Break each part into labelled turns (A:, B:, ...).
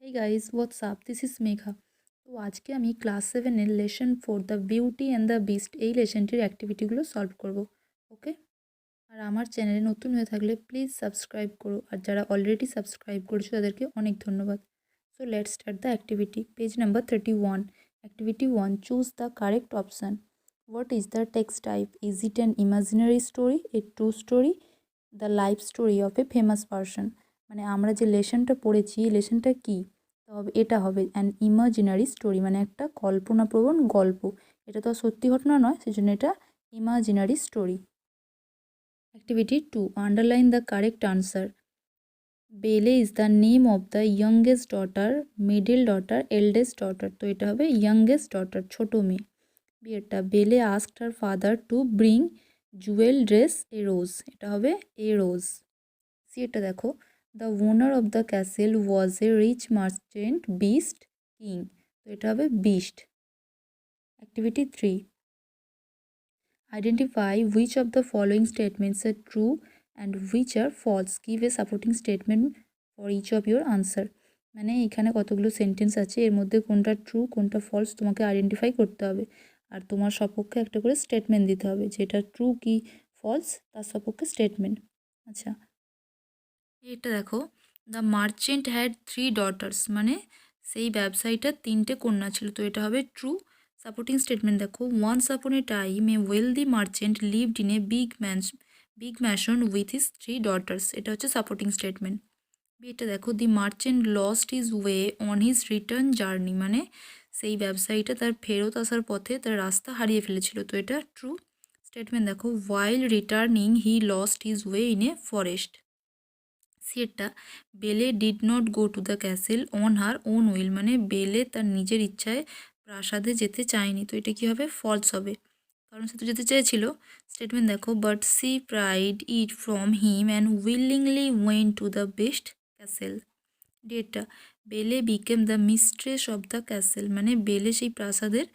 A: Hey guys, what's up? This is Megha. তো আজকে আমি ক্লাস 7-এর lesson 4 the beauty and the beast এই লেসনটির অ্যাক্টিভিটিগুলো সলভ করব। ওকে? আর আমার চ্যানেলে নতুন হয়ে থাকলে প্লিজ সাবস্ক্রাইব করো, আর যারা অলরেডি সাবস্ক্রাইব করেছো তাদেরকে অনেক ধন্যবাদ। So let's start the activity. Page number 31। Activity 1, choose the correct option. What is the text type? Is it an imaginary story, a true story, the life story of a famous person? মানে আমরা যে লেসনটা পড়েছি এই লেসনটা কী? তবে এটা হবে an imaginary story, মানে একটা কল্পনাপ্রবণ গল্প। এটা তো সত্যি ঘটনা নয়, সেজন্য এটা imaginary story. Activity 2, underline the correct answer. Belle is the name of the youngest daughter, middle daughter, eldest daughter. তো এটা হবে ইয়ংগেস্ট ডটার, ছোটো মেয়ে। বিয়েরটা, Belle asked her father to bring jewel dress a rose. এটা হবে a rose. C এটা দেখো, the owner of the castle was a rich merchant beast king. তো এটা হবে beast. Activity 3, identify which of the following statements are true and which are false, give a supporting statement for each of your answer. মানে এখানে কতগুলো sentence আছে, এর মধ্যে কোনটা ট্রু কোনটা ফলস তোমাকে আইডেন্টিফাই করতে হবে, আর তোমার সপক্ষে একটা করে স্টেটমেন্ট দিতে হবে, যেটা ট্রু কি ফলস তার সপক্ষে স্টেটমেন্ট। আচ্ছা, এটা দেখো, দ্য মার্চেন্ট হ্যাড 3 ডটার্স, মানে সেই ব্যবসায়ীটার 3টে কন্যা ছিল। তো এটা হবে ট্রু। সাপোর্টিং স্টেটমেন্ট দেখো, once upon a time a wealthy merchant lived in a big mansion with his 3 daughters. এটা হচ্ছে সাপোর্টিং স্টেটমেন্ট। এটা দেখো, the merchant lost his way on his return journey, মানে সেই ব্যবসায়ীটা তার ফেরত আসার পথে তার রাস্তা হারিয়ে ফেলেছিল। তো এটা ট্রু স্টেটমেন্ট দেখো, while returning he lost his way in a forest. সেটা, Belle did not go to the castle on her own will, মানে বেলে তার নিজের ইচ্ছায় প্রাসাদে যেতে চায়নি। তো এটা কী হবে? ফলস হবে, কারণ সে তো যেতে চেয়েছিল। স্টেটমেন্ট দেখো, but she pried it from him and willingly went to the beast castle. ডেটটা, Belle became the mistress of the castle, মানে বেলে সেই প্রাসাদের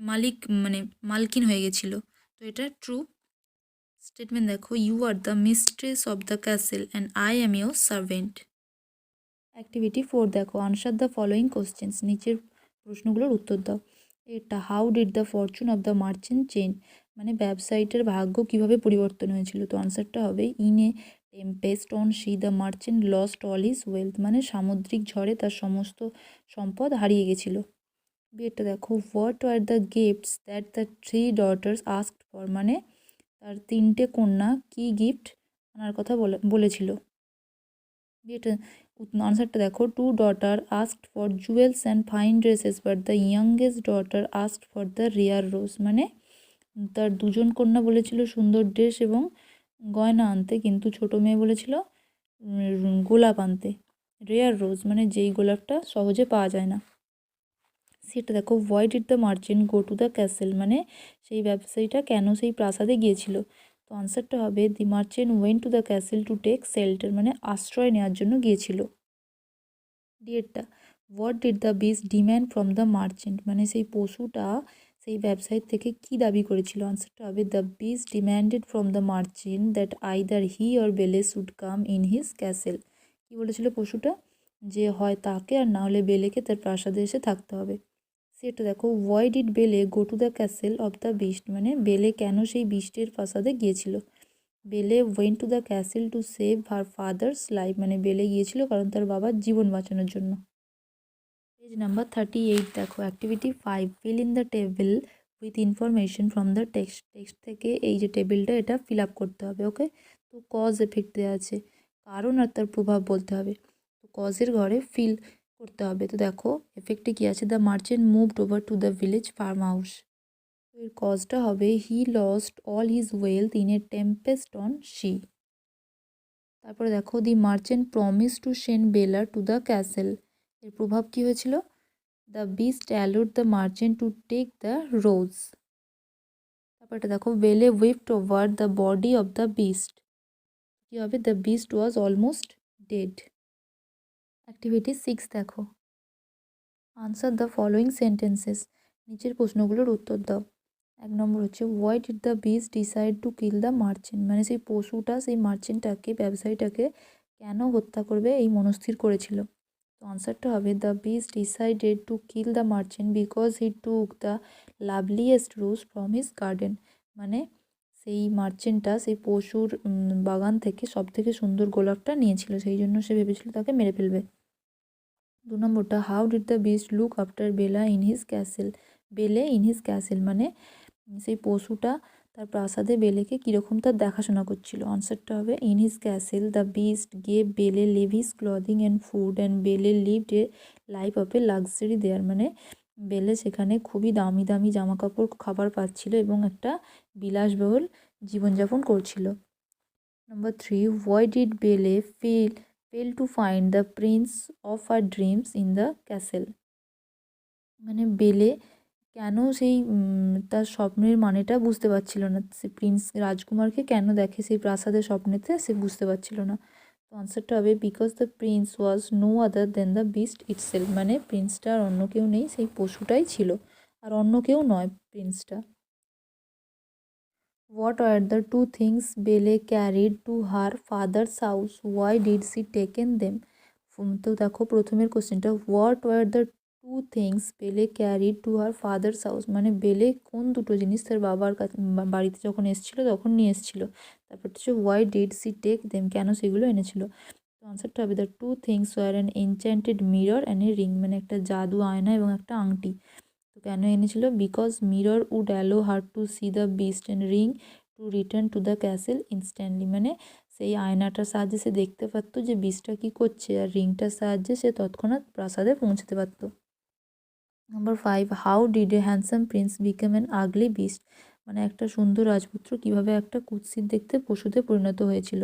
A: মালিক মানে মালকিন হয়ে গেছিলো। তো এটা ট্রু স্টেটমেন্ট দেখো, you are the mistress of the castle and I am your servant. Activity 4 দেখো, আনসার দ্য ফলোয়িং কোশ্চেন্স। নিচের প্রশ্নগুলোর উত্তর দাও। এটা, how did the Fortune of the merchant change, মানে ব্যবসায়ীটার ভাগ্য কিভাবে পরিবর্তন হয়েছিল। তো আনসারটা হবে, in a tempest on C the merchant lost all his wealth, মানে সামুদ্রিক ঝড়ে তার সমস্ত সম্পদ হারিয়ে গেছিল। বিয়েটা দেখো, what are the gifts that the 3 daughters asked for, মানে তার 3টে কন্যা কি গিফট আনার কথা বলেছিল। বিয়েটা আনসারটা দেখো, 2 daughter asked for jewels and fine dresses but the youngest daughter asked for the rare rose, মানে তার 2জন কন্যা বলেছিল সুন্দর ড্রেস এবং গয়না আনতে, কিন্তু ছোটো মেয়ে বলেছিল গোলাপ আনতে, রেয়ার রোজ, মানে যেই গোলাপটা সহজে পাওয়া যায় না। সেটা দেখো, why did the merchant go to the castle, মানে সেই ব্যবসায়ীটা কেন সেই প্রাসাদে গিয়েছিল। তো আনসারটা হবে, the merchant went to the castle to take shelter, মানে আশ্রয় নেওয়ার জন্য গিয়েছিল। ডিয়েরটা, what did the beast demand from the merchant, মানে সেই পশুটা সেই ব্যবসায়ীর থেকে কি দাবি করেছিল। আনসারটা হবে, the beast demanded from the merchant that either he or Belle should come in his castle. কী বলেছিল পশুটা? যে হয় তাকে আর না হলে বেলেকে তার প্রাসাদে এসে থাকতে হবে। সেটা দেখো, হোয়াই ডিড বেলে গো to the castle of the beast, মানে বেলে কেন সেই বিস্টের প্রাসাদে গিয়েছিল। বেলে went to the castle to save her father's life, মানে বেলে গিয়েছিল কারণ তার বাবার জীবন বাঁচানোর জন্য। পেজ নাম্বার 38 দেখো, activity 5, fill in the table with information from the text. Text থেকে এই যে টেবিলটা এটা ফিল আপ করতে হবে। ওকে, তো কজ এফেক্ট দেওয়া আছে, কারণ আর তার প্রভাব বলতে হবে। তো কজের ঘরে ফিল করতে হবে। তো দেখো এফেক্টে কী আছে, the merchant moved over to the village farmhouse. তো এর কজটা হবে, he lost all his wealth in a tempest on sea. তারপরে দেখো, the merchant promise to send Bella to the castle. এর প্রভাব কী হয়েছিল, the beast allowed the merchant to take the rose. তারপর এটা দেখো, Belle weeped over the body of the beast. কী হবে, the beast was almost dead. Activity 6 দেখো, আনসার দ্য ফলোয়িং সেন্টেন্সেস। নিচের প্রশ্নগুলোর উত্তর দাও। 1 নম্বর হচ্ছে, why did the beast decide to kill the merchant, মানে সেই পশুটা সেই মার্চেন্টটাকে ব্যবসায়ীটাকে কেন হত্যা করবে এই মনস্থির করেছিল। তো আনসারটা হবে the beast decided to kill the merchant because he took the loveliest rose from his garden. মানে সেই মার্চেন্টটা সেই পশুর বাগান থেকে সব থেকে সুন্দর গোলাপটা নিয়েছিল, সেই জন্য সে ভেবেছিল তাকে মেরে ফেলবে। 2 নম্বরটা how did the beast look after Belle in his castle. Belle in his castle মানে সেই পশুটা তার প্রাসাদে বেলেকে কীরকম তার দেখাশোনা করছিল। আনসারটা হবে in his castle the beast gave Belle lavish clothing and food and Belle lived a life of a luxury there. মানে বেলে সেখানে খুবই দামি দামি জামা কাপড় খাবার পাচ্ছিল এবং একটা বিলাসবহুল জীবনযাপন করছিল। Number 3 why did Belle fail to find the prince of her dreams in the castle. মানে বেলে কেন সেই তার স্বপ্নের মানেটা বুঝতে পারছিল না, সে প্রিন্স রাজকুমারকে কেন দেখে সেই প্রাসাদের স্বপ্নেতে সে বুঝতে পারছিল না। তো আনসারটা হবে because the prince was no other than the beast itself. মানে প্রিন্সটা আর অন্য কেউ নেই, সেই পশুটাই ছিল, আর অন্য কেউ নয় প্রিন্সটা। What are the two things Belle carried to her father's house, why did she taken them. তো দেখো প্রথমের কোশ্চেনটা what were the two things Belle carried to her father's house. মানে বেলে কোন দুটো জিনিস তার বাবার কাছে বাড়িতে যখন এসেছিলো তখন নিয়ে এসেছিলো। তারপর হচ্ছে why did she take them, কেন সেগুলো এনেছিল। তো আনসারটা হবে the two things were an enchanted mirror and a ring. মানে একটা জাদু আয়না এবং একটা আংটি। তো কেন এনেছিল, because mirror would allow her to see the beast and ring to return to the castle instantly. মানে সেই আয়নাটার সাহায্যে সে দেখতে পারতো যে বিস্টটা কী করছে, আর রিংটার সাহায্যে সে তৎক্ষণাৎ প্রাসাদে পৌঁছতে পারতো। Number 5 how did A handsome Prince become an ugly beast. মানে একটা সুন্দর রাজপুত্র কিভাবে একটা কুৎসিত দেখতে পশুতে পরিণত হয়েছিল।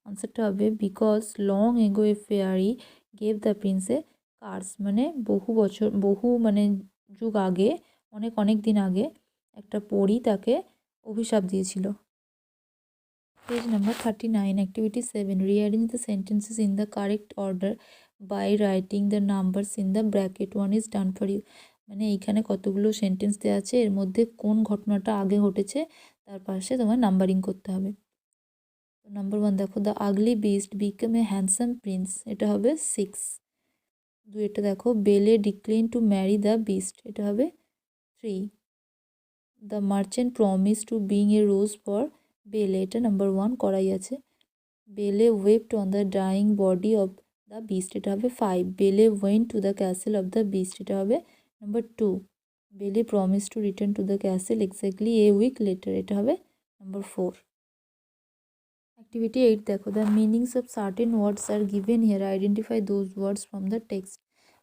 A: আনসারটা হবে because long ago a fairy gave the prince a curse. মানে বহু মানে যুগ আগে, অনেক অনেক দিন আগে একটা পরী তাকে অভিশাপ দিয়েছিল। Page number 39 activity 7 rearrange the sentences in the correct order by writing the numbers in the bracket 1 is done for you. মানে এইখানে কতগুলো সেন্টেন্স দেওয়া আছে, এর মধ্যে কোন ঘটনাটা আগে ঘটেছে তার পাশে তোমার নাম্বারিং করতে হবে। তো নাম্বার 1 দেখো the ugly beast became a handsome prince, এটা হবে 6। 2 এটা দেখো Belle decline to marry the beast, এটা হবে 3। The merchant promise to bring a rose for Belle, এটা নাম্বার 1 করাই আছে। Belle wept on the dying body of the beast, এটা হবে 5। Belle went to the castle of the beast, এটা হবে number 2। Belle promise to return to the castle exactly a week later, এটা হবে number 4। Activity 8 দেখো the meanings of certain words are given here identify those words from the text.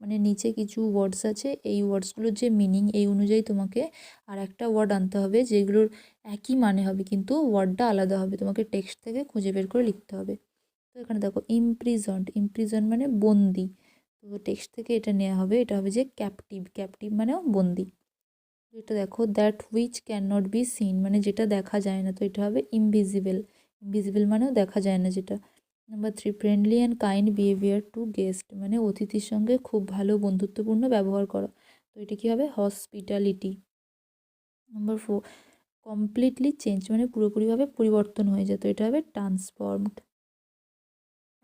A: মানে নিচে কিছু ওয়ার্ডস আছে, এই ওয়ার্ডসগুলোর যে মিনিং এই অনুযায়ী তোমাকে আর একটা ওয়ার্ড আনতে হবে যেগুলোর একই মানে হবে কিন্তু ওয়ার্ডটা আলাদা হবে, তোমাকে টেক্সট থেকে খুঁজে বের করে লিখতে হবে। তো এখানে দেখো ইমপ্রিজন্ড, ইমপ্রিজন মানে বন্দি, তো টেক্সট থেকে এটা নেওয়া হবে, এটা হবে যে ক্যাপটিভ, ক্যাপটিভ মানেও বন্দি। তো এটা দেখো that which can not be seen, মানে যেটা দেখা যায় না, তো এটা হবে ইনভিজিবল, ইনভিজিবল মানেও দেখা যায় না যেটা। Number 3 friendly and kind behaviour to guest, মানে অতিথির সঙ্গে খুব ভালো বন্ধুত্বপূর্ণ ব্যবহার করা, তো এটা কী হবে হসপিটালিটি। নাম্বার 4 কমপ্লিটলি চেঞ্জ, মানে পুরোপুরিভাবে পরিবর্তন হয়ে যায়, তো এটা হবে transformed.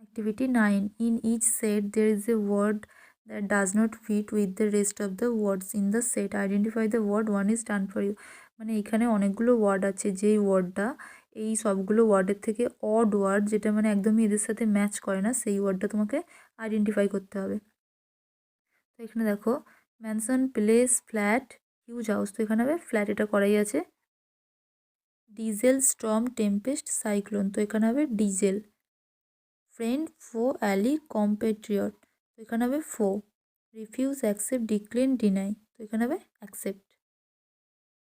A: Activity 9 in each set there is a word that does not fit with the rest of the words in the set. Identify the word, 1 is done for you. মানে এখানে অনেকগুলো ওয়ার্ড আছে, যেই ওয়ার্ডটা এই সবগুলো ওয়ার্ডের থেকে অড ওয়ার্ড, যেটা মানে একদমই এদের সাথে ম্যাচ করে না, সেই ওয়ার্ডটা তোমাকে আইডেন্টিফাই করতে হবে। তো এখানে দেখো Manson place flat huge house, তো এখানে হবে ফ্ল্যাট, এটা করাই আছে। ডিজেল স্টর্ম টেম্পেস্ট সাইক্লোন, তো এখানে হবে ডিজেল। ফ্রেন্ড ফো অ্যালি কম্পেট্রিয়ট, তো এখানে হবে ফো। রিফিউজ অ্যাকসেপ্ট ডিক্লেন ডিনাই, তো এখানে হবে accept.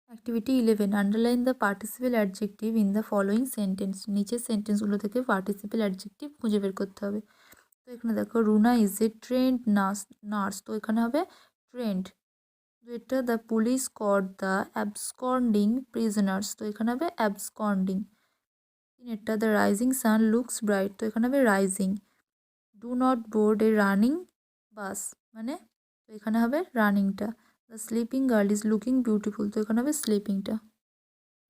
A: Activity 11 underline the participle adjective in the following sentence. নিচের সেন্টেন্সগুলো থেকে পার্টিসিপেল অ্যাডজেক্টিভ খুঁজে বের করতে হবে। তো এখানে দেখো Runa is a trained nurse, তো এখানে হবে ট্রেন্ড। এটা the police caught the absconding prisoners, তো এখানে হবে অ্যাবসকন্ডিং। এটা the rising sun looks bright, তো এখানে হবে rising. Do not board a running bus, মানে তো এখানে হবে রানিংটা। The sleeping girl is looking beautiful, তো এখানে হবে স্লিপিংটা।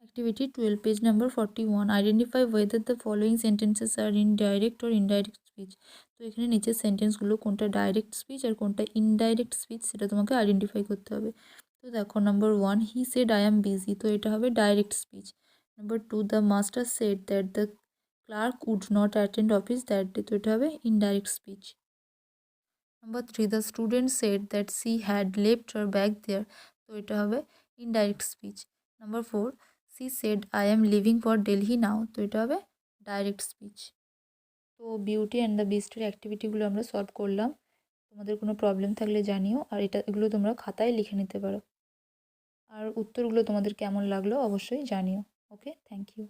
A: Activity 12 page number 41 identify whether the following sentences are in direct or indirect speech. তো এখানে নিচের সেন্টেন্সগুলো কোনটা ডাইরেক্ট স্পিচ আর কোনটা ইনডাইরেক্ট স্পিচ সেটা তোমাকে আইডেন্টিফাই করতে হবে। তো দেখো number 1 he said I am busy, তো এটা হবে direct speech. Number 2 the master said that the clerk would not attend office that day, তো এটা হবে indirect speech. Number 3 the student said that she had left her bag there, তো এটা হবে indirect speech. Number 4 she said I am living for Delhi now, তো এটা হবে direct speech. তো বিউটি অ্যান্ড দ্য বিস্টের অ্যাক্টিভিটিগুলো আমরা সলভ করলাম। তোমাদের কোনো প্রবলেম থাকলে জানিও, আর এগুলো তোমরা খাতায় লিখে নিতে পারো। আর উত্তরগুলো তোমাদের কেমন লাগলো অবশ্যই জানিও। ওকে, থ্যাংক ইউ।